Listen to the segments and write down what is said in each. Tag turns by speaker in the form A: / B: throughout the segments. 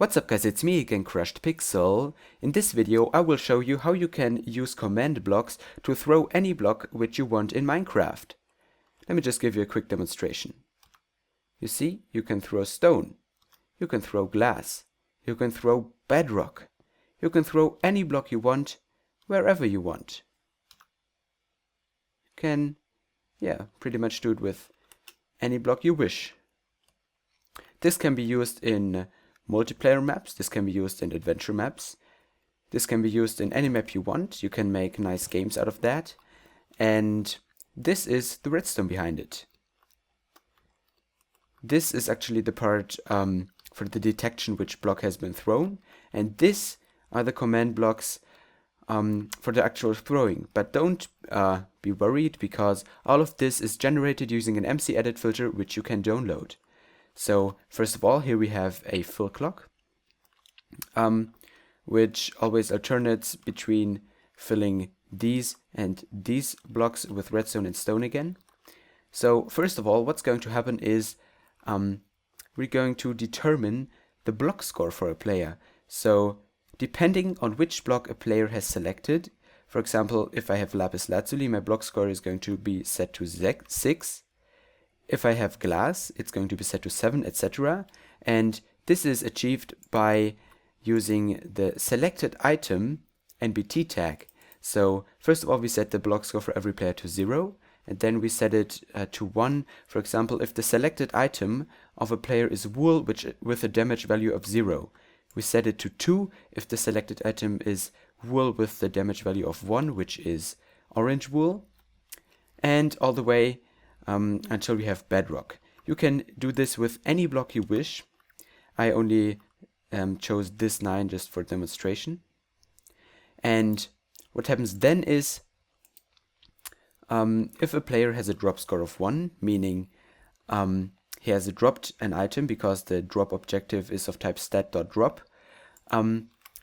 A: What's up guys, it's me again, Crushed Pixel. In this video I will show you how you can use command blocks to throw any block which you want in Minecraft. Let me just give you a quick demonstration. You see, you can throw stone, you can throw glass, you can throw bedrock, you can throw any block you want, wherever you want. You can, pretty much do it with any block you wish. This can be used in multiplayer maps, this can be used in adventure maps, this can be used in any map you want. You can make nice games out of that, and this is the redstone behind it. This is actually the part for the detection which block has been thrown, and this are the command blocks for the actual throwing. But don't be worried, because all of this is generated using an MC edit filter which you can download. So first of all, here we have a fill clock, which always alternates between filling these and these blocks with redstone and stone again. So first of all, what's going to happen is we're going to determine the block score for a player. So depending on which block a player has selected, for example, if I have lapis lazuli, my block score is going to be set to 6. If I have glass, it's going to be set to 7, etc. And this is achieved by using the selected item NBT tag. So first of all, we set the block score for every player to 0, and then we set it to 1. For example, if the selected item of a player is wool with a damage value of 0, we set it to 2 if the selected item is wool with the damage value of 1, which is orange wool, and all the way until we have bedrock. You can do this with any block you wish. I only chose this 9 just for demonstration. And what happens then is, if a player has a drop score of 1, meaning he has dropped an item because the drop objective is of type stat.drop,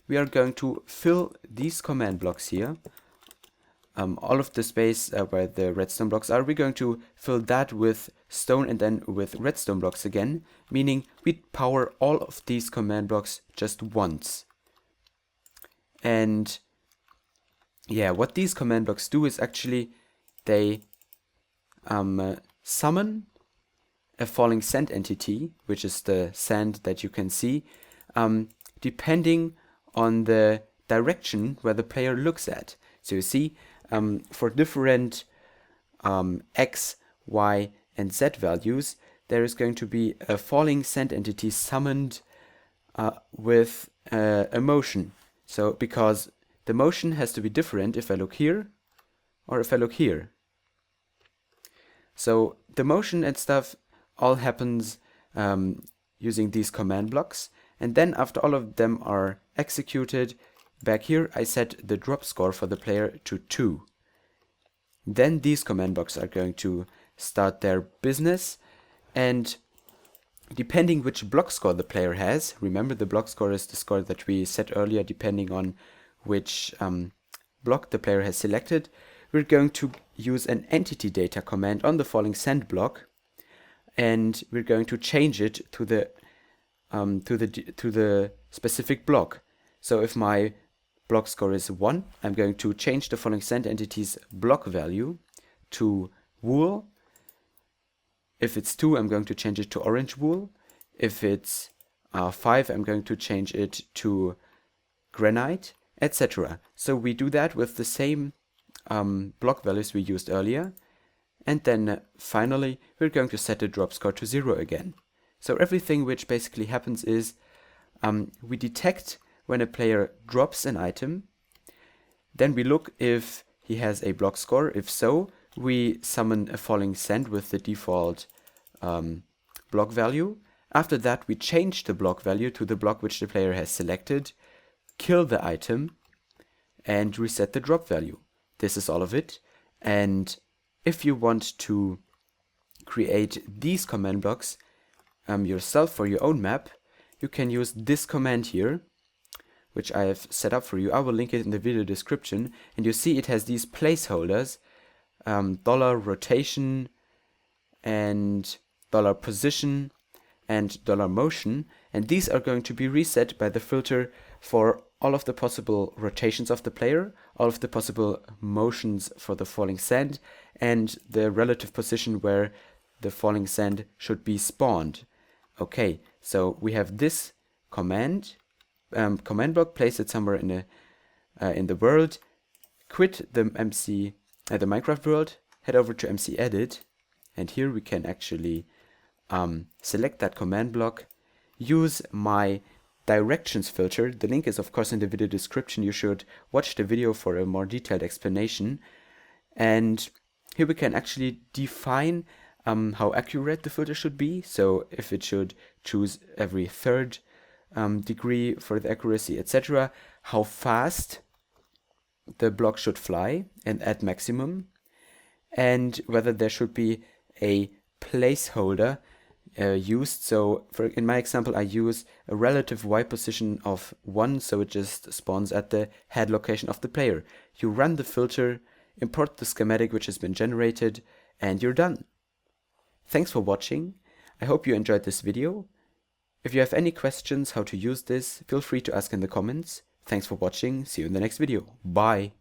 A: we are going to fill these command blocks here. All of the space where the redstone blocks are, we're going to fill that with stone and then with redstone blocks again, meaning we power all of these command blocks just once. And yeah, what these command blocks do is actually they summon a falling sand entity, which is the sand that you can see, depending on the direction where the player looks at. So you see, for different x, y, and z values, there is going to be a falling sand entity summoned with a motion. So because the motion has to be different if I look here or if I look here. So the motion and stuff all happens using these command blocks, and then after all of them are executed, back here I set the drop score for the player to 2. Then these command blocks are going to start their business, and depending which block score the player has, remember the block score is the score that we set earlier depending on which block the player has selected, we're going to use an entity data command on the falling sand block, and we're going to change it to the specific block. So if my block score is 1, I'm going to change the falling sand entity's block value to wool. If it's 2, I'm going to change it to orange wool. If it's 5, I'm going to change it to granite, etc. So we do that with the same block values we used earlier. And then finally, we're going to set the drop score to 0 again. So everything which basically happens is we detect when a player drops an item, then we look if he has a block score. If so, we summon a falling sand with the default block value. After that, we change the block value to the block which the player has selected, kill the item, and reset the drop value. This is all of it. And if you want to create these command blocks yourself for your own map, you can use this command here, which I have set up for you. I will link it in the video description, and you see it has these placeholders, $rotation and $position, and $motion, and these are going to be reset by the filter for all of the possible rotations of the player, all of the possible motions for the falling sand, and the relative position where the falling sand should be spawned. Okay, so we have this command block, place it somewhere in the world, quit the the Minecraft world, head over to MC Edit, and here we can actually select that command block, use my directions filter. The link is of course in the video description. You should watch the video for a more detailed explanation. And here we can actually define how accurate the filter should be. So if it should choose every third degree for the accuracy, etc. How fast the block should fly and at maximum, and whether there should be a placeholder used. So in my example, I use a relative Y position of 1, so it just spawns at the head location of the player. You run the filter, import the schematic which has been generated, and you're done. Thanks for watching. I hope you enjoyed this video. If you have any questions how to use this, feel free to ask in the comments. Thanks for watching. See you in the next video. Bye.